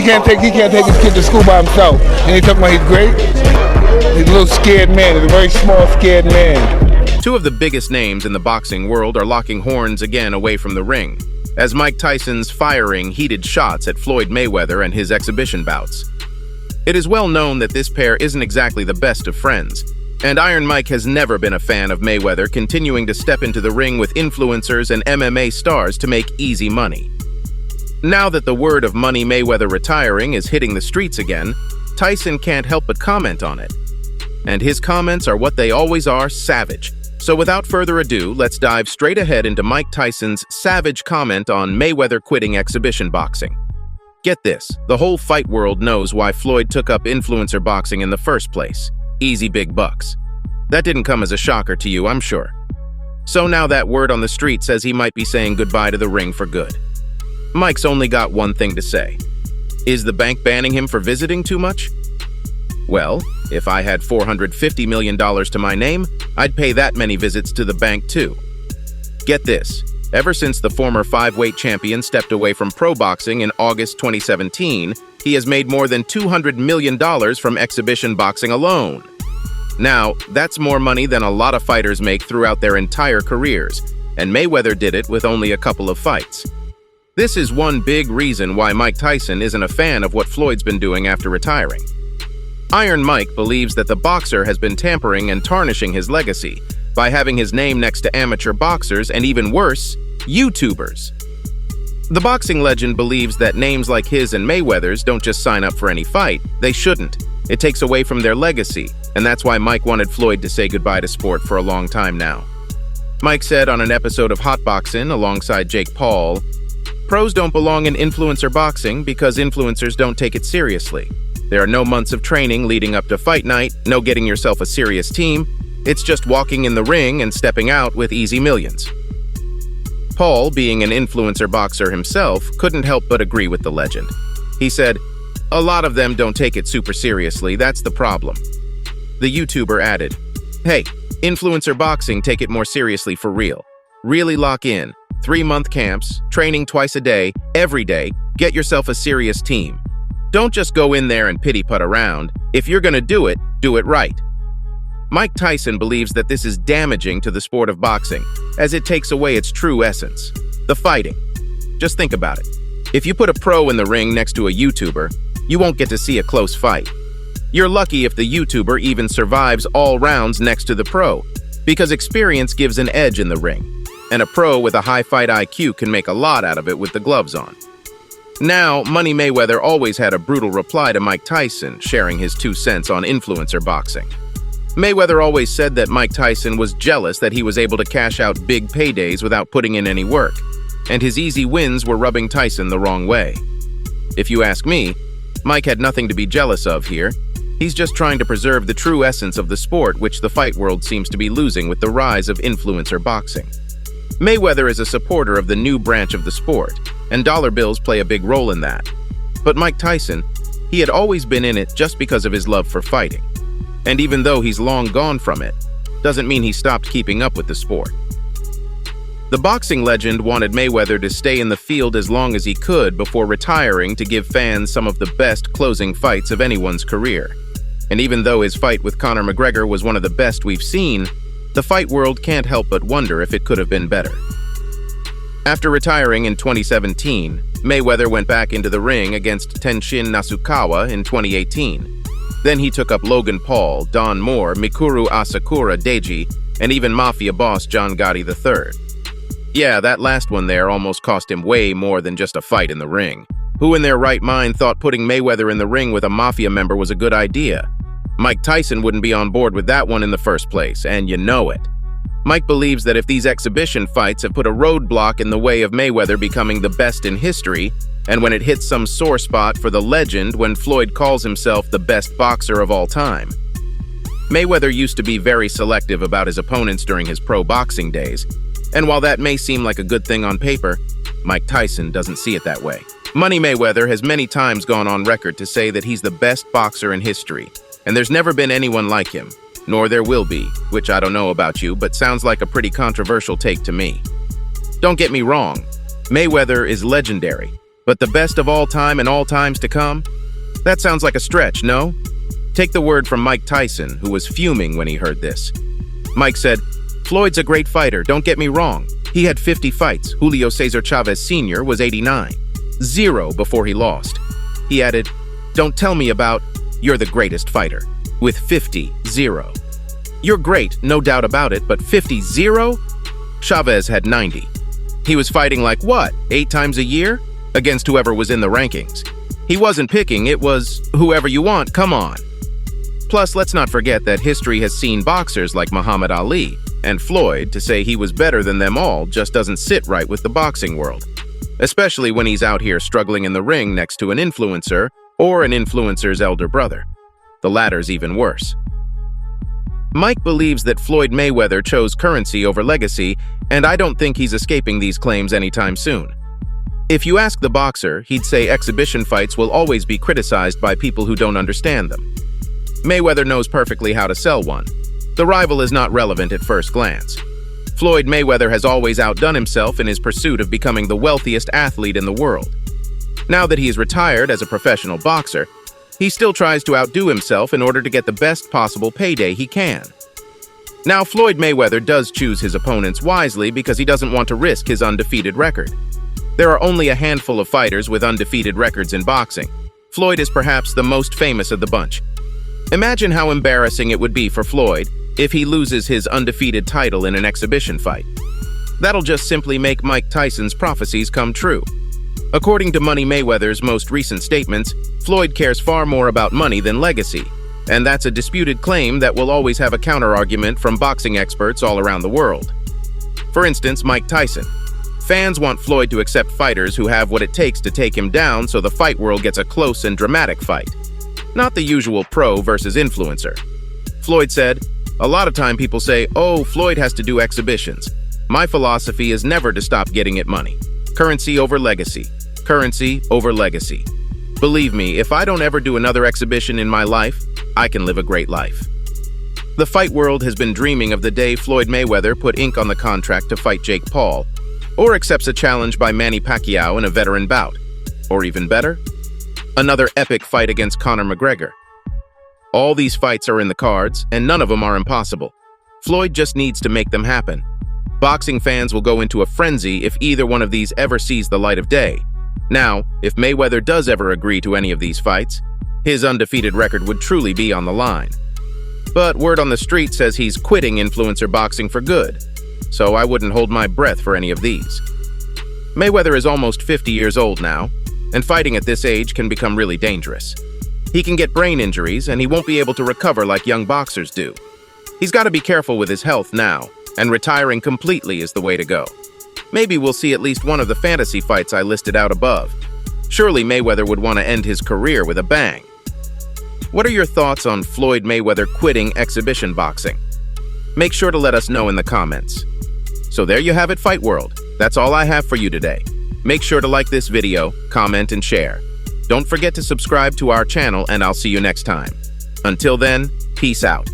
he can't take his kid to school by himself. And he talking about he's great. He's a little scared man. He's a very small, scared man. Two of the biggest names in the boxing world are locking horns again away from the ring, as Mike Tyson's firing heated shots at Floyd Mayweather and his exhibition bouts. It is well known that this pair isn't exactly the best of friends, and Iron Mike has never been a fan of Mayweather continuing to step into the ring with influencers and MMA stars to make easy money. Now that the word of Money Mayweather retiring is hitting the streets again, Tyson can't help but comment on it. And his comments are what they always are, savage. So without further ado, let's dive straight ahead into Mike Tyson's savage comment on Mayweather quitting exhibition boxing. Get this, the whole fight world knows why Floyd took up influencer boxing in the first place. Easy big bucks. That didn't come as a shocker to you, I'm sure. So now that word on the street says he might be saying goodbye to the ring for good. Mike's only got one thing to say. Is the bank banning him for visiting too much? Well, if I had $450 million to my name, I'd pay that many visits to the bank too. Get this. Ever since the former 5-weight champion stepped away from pro boxing in August 2017, he has made more than $200 million from exhibition boxing alone. Now, that's more money than a lot of fighters make throughout their entire careers, and Mayweather did it with only a couple of fights. This is one big reason why Mike Tyson isn't a fan of what Floyd's been doing after retiring. Iron Mike believes that the boxer has been tampering and tarnishing his legacy by having his name next to amateur boxers and, even worse, YouTubers. The boxing legend believes that names like his and Mayweather's don't just sign up for any fight. They shouldn't. It takes away from their legacy, and that's why Mike wanted Floyd to say goodbye to sport for a long time now. Mike said on an episode of Hot Boxing alongside Jake Paul, "Pros don't belong in influencer boxing because influencers don't take it seriously. There are no months of training leading up to fight night, no getting yourself a serious team. It's just walking in the ring and stepping out with easy millions." Paul, being an influencer boxer himself, couldn't help but agree with the legend. He said, "A lot of them don't take it super seriously, that's the problem." The YouTuber added, "Hey, influencer boxing take it more seriously for real. Really lock in. 3-month camps, training twice a day, every day, get yourself a serious team. Don't just go in there and pity-putt around. If you're gonna do it right." Mike Tyson believes that this is damaging to the sport of boxing, as it takes away its true essence, the fighting. Just think about it. If you put a pro in the ring next to a YouTuber, you won't get to see a close fight. You're lucky if the YouTuber even survives all rounds next to the pro, because experience gives an edge in the ring, and a pro with a high fight IQ can make a lot out of it with the gloves on. Now, Money Mayweather always had a brutal reply to Mike Tyson, sharing his 2 cents on influencer boxing. Mayweather always said that Mike Tyson was jealous that he was able to cash out big paydays without putting in any work, and his easy wins were rubbing Tyson the wrong way. If you ask me, Mike had nothing to be jealous of here. He's just trying to preserve the true essence of the sport, which the fight world seems to be losing with the rise of influencer boxing. Mayweather is a supporter of the new branch of the sport, and dollar bills play a big role in that. But Mike Tyson, he had always been in it just because of his love for fighting. And even though he's long gone from it, doesn't mean he stopped keeping up with the sport. The boxing legend wanted Mayweather to stay in the field as long as he could before retiring to give fans some of the best closing fights of anyone's career. And even though his fight with Conor McGregor was one of the best we've seen, the fight world can't help but wonder if it could have been better. After retiring in 2017, Mayweather went back into the ring against Tenshin Nasukawa in 2018. Then he took up Logan Paul, Don Moore, Mikuru Asakura Deji, and even Mafia boss John Gotti III. Yeah, that last one there almost cost him way more than just a fight in the ring. Who in their right mind thought putting Mayweather in the ring with a Mafia member was a good idea? Mike Tyson wouldn't be on board with that one in the first place, and you know it. Mike believes that if these exhibition fights have put a roadblock in the way of Mayweather becoming the best in history, and when it hits some sore spot for the legend when Floyd calls himself the best boxer of all time. Mayweather used to be very selective about his opponents during his pro boxing days, and while that may seem like a good thing on paper, Mike Tyson doesn't see it that way. Money Mayweather has many times gone on record to say that he's the best boxer in history, and there's never been anyone like him, nor there will be, which I don't know about you, but sounds like a pretty controversial take to me. Don't get me wrong, Mayweather is legendary, But the best of all time and all times to come? That sounds like a stretch, no? Take the word from Mike Tyson, who was fuming when he heard this. Mike said, "Floyd's a great fighter, don't get me wrong. He had 50 fights. Julio Cesar Chavez Sr. was 89. 0 before he lost." He added, "Don't tell me about, you're the greatest fighter. With 50, 0. You're great, no doubt about it, but 50, 0? Chavez had 90. He was fighting like what, 8 times a year? Against whoever was in the rankings. He wasn't picking, it was whoever you want, come on." Plus, let's not forget that history has seen boxers like Muhammad Ali and Floyd. To say he was better than them all just doesn't sit right with the boxing world. Especially when he's out here struggling in the ring next to an influencer or an influencer's elder brother. The latter's even worse. Mike believes that Floyd Mayweather chose currency over legacy, and I don't think he's escaping these claims anytime soon. If you ask the boxer, he'd say exhibition fights will always be criticized by people who don't understand them. Mayweather knows perfectly how to sell one. The rival is not relevant at first glance. Floyd Mayweather has always outdone himself in his pursuit of becoming the wealthiest athlete in the world. Now that he is retired as a professional boxer, he still tries to outdo himself in order to get the best possible payday he can. Now, Floyd Mayweather does choose his opponents wisely because he doesn't want to risk his undefeated record. There are only a handful of fighters with undefeated records in boxing. Floyd is perhaps the most famous of the bunch. Imagine how embarrassing it would be for Floyd if he loses his undefeated title in an exhibition fight. That'll just simply make Mike Tyson's prophecies come true. According to Money Mayweather's most recent statements, Floyd cares far more about money than legacy, and that's a disputed claim that will always have a counter-argument from boxing experts all around the world. For instance, Mike Tyson. Fans want Floyd to accept fighters who have what it takes to take him down so the fight world gets a close and dramatic fight. Not the usual pro versus influencer. Floyd said, "A lot of time people say, oh, Floyd has to do exhibitions. My philosophy is never to stop getting it money. Currency over legacy. Currency over legacy. Believe me, if I don't ever do another exhibition in my life, I can live a great life." The fight world has been dreaming of the day Floyd Mayweather put ink on the contract to fight Jake Paul, or accepts a challenge by Manny Pacquiao in a veteran bout. Or even better, another epic fight against Conor McGregor. All these fights are in the cards, and none of them are impossible. Floyd just needs to make them happen. Boxing fans will go into a frenzy if either one of these ever sees the light of day. Now, if Mayweather does ever agree to any of these fights, his undefeated record would truly be on the line. But word on the street says he's quitting influencer boxing for good, so I wouldn't hold my breath for any of these. Mayweather is almost 50 years old now, and fighting at this age can become really dangerous. He can get brain injuries, and he won't be able to recover like young boxers do. He's got to be careful with his health now, and retiring completely is the way to go. Maybe we'll see at least one of the fantasy fights I listed out above. Surely Mayweather would want to end his career with a bang. What are your thoughts on Floyd Mayweather quitting exhibition boxing? Make sure to let us know in the comments. So there you have it, Fight World. That's all I have for you today. Make sure to like this video, comment, and share. Don't forget to subscribe to our channel, and I'll see you next time. Until then, peace out.